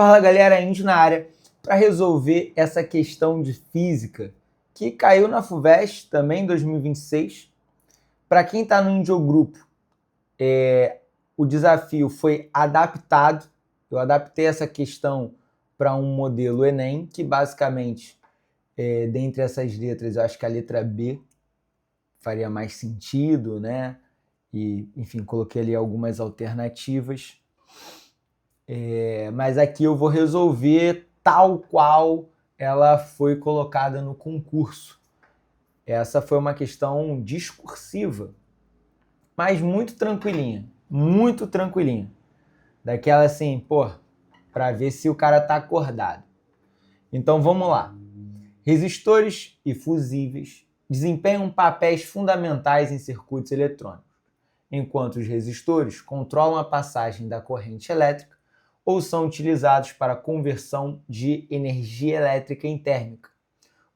Fala galera, Índio na área para resolver essa questão de física que caiu na FUVEST também em 2026. Para quem está no Índio Grupo, o desafio foi adaptado. Eu adaptei essa questão para um modelo Enem, que basicamente, dentre essas letras, eu acho que a letra B faria mais sentido, né? E, enfim, coloquei ali algumas alternativas. Mas aqui eu vou resolver tal qual ela foi colocada no concurso. Essa foi uma questão discursiva, mas muito tranquilinha, muito tranquilinha. Daquela assim, para ver se o cara tá acordado. Então vamos lá. Resistores e fusíveis desempenham papéis fundamentais em circuitos eletrônicos, enquanto os resistores controlam a passagem da corrente elétrica ou são utilizados para a conversão de energia elétrica em térmica.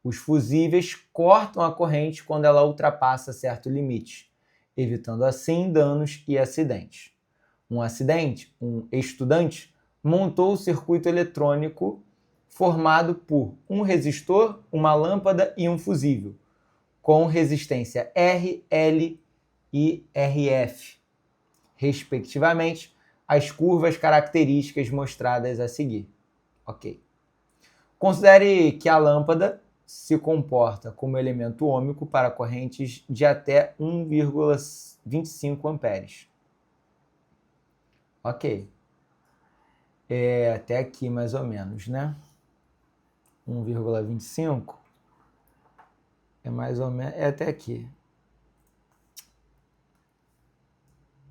Os fusíveis cortam a corrente quando ela ultrapassa certo limite, evitando assim danos e acidentes. Um estudante, montou o circuito eletrônico formado por um resistor, uma lâmpada e um fusível, com resistência R, L e RF, respectivamente, as curvas características mostradas a seguir. Ok. Considere que a lâmpada se comporta como elemento ôhmico para correntes de até 1,25 amperes. Ok. Até aqui mais ou menos, né? 1,25 é mais ou menos, até aqui.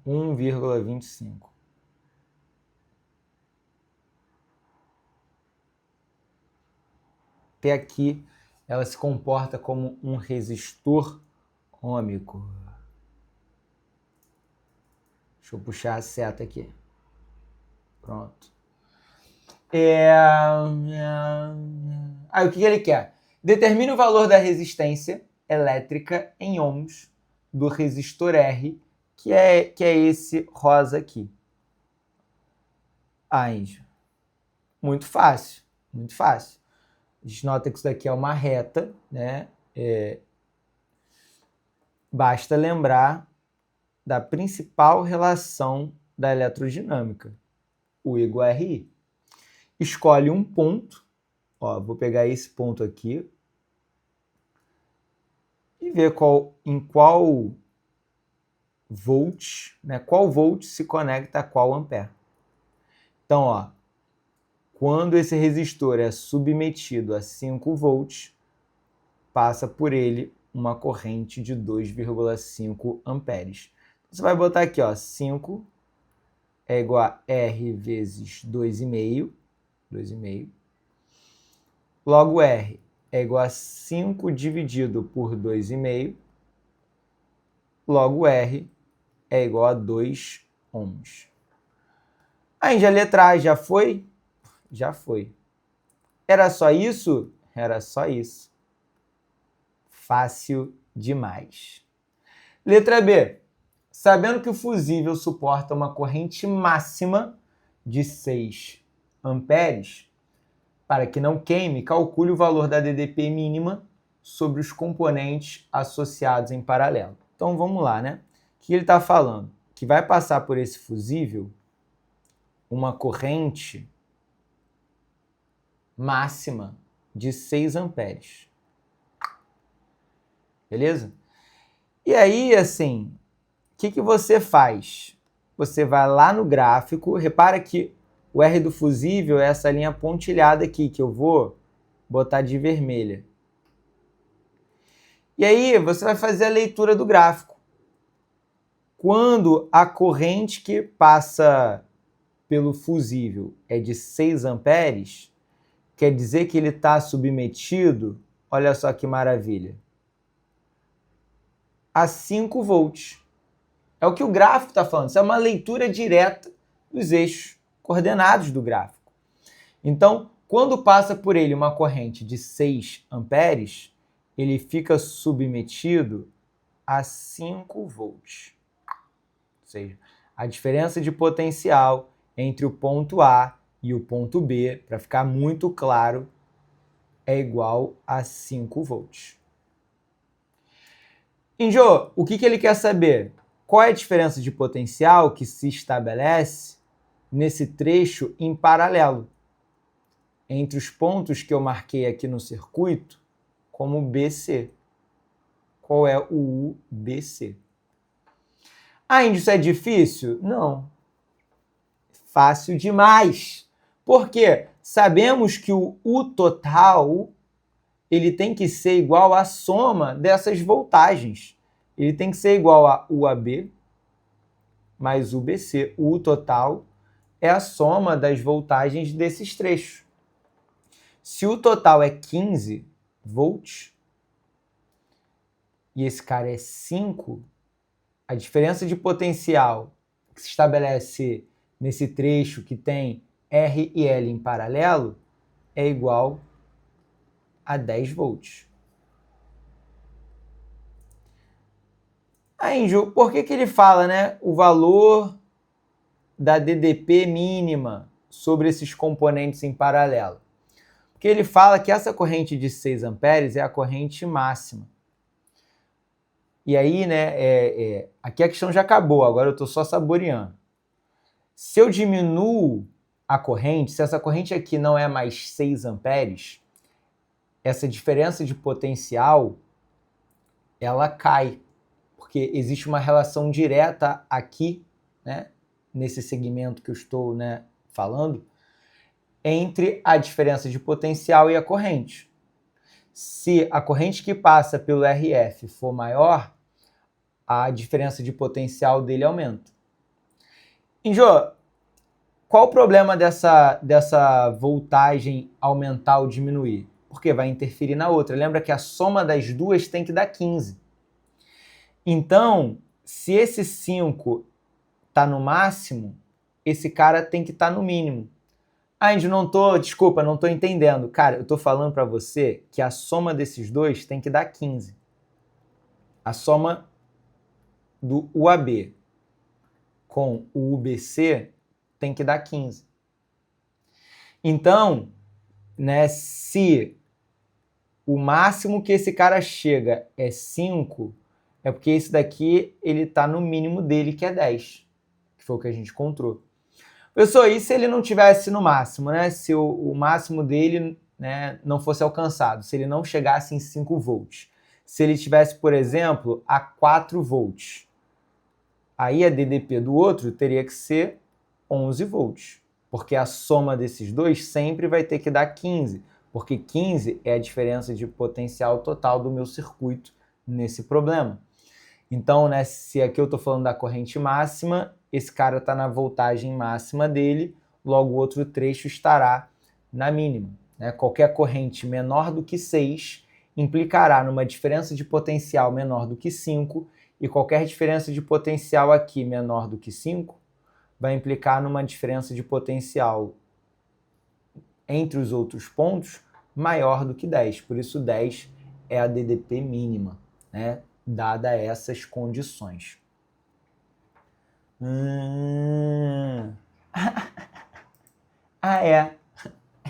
1,25. Até aqui ela se comporta como um resistor ôhmico. Deixa eu puxar a seta aqui. Pronto. Aí o que ele quer? Determine o valor da resistência elétrica em ohms do resistor R, que é esse rosa aqui. Índio. Muito fácil, muito fácil. A gente nota que isso daqui é uma reta, né? Basta lembrar da principal relação da eletrodinâmica, U igual a RI. Escolhe um ponto, vou pegar esse ponto aqui e ver em qual volt, né? Qual volt se conecta a qual ampere. Então, quando esse resistor é submetido a 5 volts, passa por ele uma corrente de 2,5 amperes. Você vai botar aqui, 5 é igual a R vezes 2,5. Logo, R é igual a 5 dividido por 2,5. Logo, R é igual a 2 ohms. Aí, a letra A já foi? Já foi. Era só isso? Era só isso. Fácil demais. Letra B. Sabendo que o fusível suporta uma corrente máxima de 6 amperes, para que não queime, calcule o valor da DDP mínima sobre os componentes associados em paralelo. Então vamos lá, né? O que ele está falando? Que vai passar por esse fusível uma corrente máxima de 6 amperes. Beleza? E aí, assim, o que você faz? Você vai lá no gráfico, repara que o R do fusível é essa linha pontilhada aqui, que eu vou botar de vermelha. E aí, você vai fazer a leitura do gráfico. Quando a corrente que passa pelo fusível é de 6 amperes, quer dizer que ele está submetido, olha só que maravilha, a 5 volts. É o que o gráfico está falando. Isso é uma leitura direta dos eixos coordenados do gráfico. Então, quando passa por ele uma corrente de 6 amperes, ele fica submetido a 5 volts. Ou seja, a diferença de potencial entre o ponto A E o ponto B, para ficar muito claro, é igual a 5 volts. Injô, o que ele quer saber? Qual é a diferença de potencial que se estabelece nesse trecho em paralelo entre os pontos que eu marquei aqui no circuito como BC. Qual é o UBC? Ainda isso é difícil? Não. Fácil demais. Por quê? Sabemos que o U total ele tem que ser igual à soma dessas voltagens. Ele tem que ser igual a UAB mais UBC. O U total é a soma das voltagens desses trechos. Se o total é 15 volts e esse cara é 5, a diferença de potencial que se estabelece nesse trecho que tem R e L em paralelo é igual a 10 volts. Aí, Índio, por que ele fala, né, o valor da DDP mínima sobre esses componentes em paralelo? Porque ele fala que essa corrente de 6 amperes é a corrente máxima. E aí, né, aqui a questão já acabou, agora eu estou só saboreando. Se eu diminuo a corrente, se essa corrente aqui não é mais 6 amperes, essa diferença de potencial, ela cai, porque existe uma relação direta aqui, né, nesse segmento que eu estou, né, falando, entre a diferença de potencial e a corrente. Se a corrente que passa pelo RF for maior, a diferença de potencial dele aumenta. Injô, qual o problema dessa voltagem aumentar ou diminuir? Porque vai interferir na outra. Lembra que a soma das duas tem que dar 15. Então, se esse 5 está no máximo, esse cara tem que estar no mínimo. Índio, não estou entendendo. Cara, eu estou falando para você que a soma desses dois tem que dar 15. A soma do UAB com o UBC tem que dar 15. Então, né, se o máximo que esse cara chega é 5, é porque esse daqui ele está no mínimo dele, que é 10, que foi o que a gente encontrou. Pessoal, e se ele não tivesse no máximo, né? Se o máximo dele, né, não fosse alcançado, se ele não chegasse em 5 volts, se ele tivesse, por exemplo, a 4 volts, aí a DDP do outro teria que ser 11 volts, porque a soma desses dois sempre vai ter que dar 15, porque 15 é a diferença de potencial total do meu circuito nesse problema. Então, né, se aqui eu estou falando da corrente máxima, esse cara está na voltagem máxima dele, logo o outro trecho estará na mínima. Né? Qualquer corrente menor do que 6 implicará numa diferença de potencial menor do que 5, e qualquer diferença de potencial aqui menor do que 5 vai implicar numa diferença de potencial entre os outros pontos maior do que 10. Por isso 10 é a DDP mínima, né? Dada essas condições.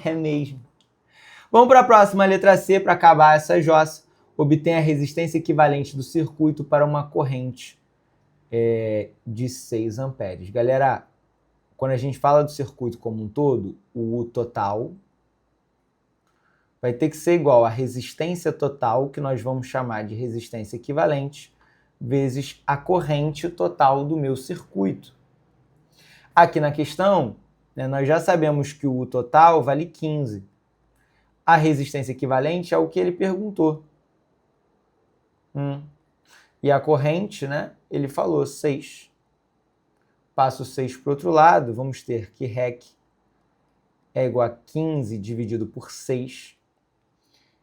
É mesmo. Vamos para a próxima, letra C, para acabar essa jossa. Obtém a resistência equivalente do circuito para uma corrente de 6 amperes. Galera, quando a gente fala do circuito como um todo, o U total vai ter que ser igual à resistência total, que nós vamos chamar de resistência equivalente, vezes a corrente total do meu circuito. Aqui na questão, né, nós já sabemos que o U total vale 15. A resistência equivalente é o que ele perguntou. E a corrente, né, ele falou 6. Passo 6 para o outro lado, vamos ter que REC é igual a 15 dividido por 6.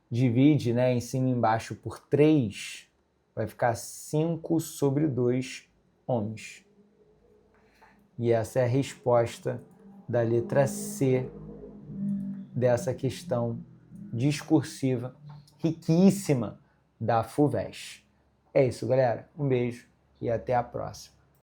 Divide, né, em cima e embaixo por 3, vai ficar 5 sobre 2 ohms. E essa é a resposta da letra C dessa questão discursiva riquíssima da FUVEST. É isso, galera. Um beijo e até a próxima.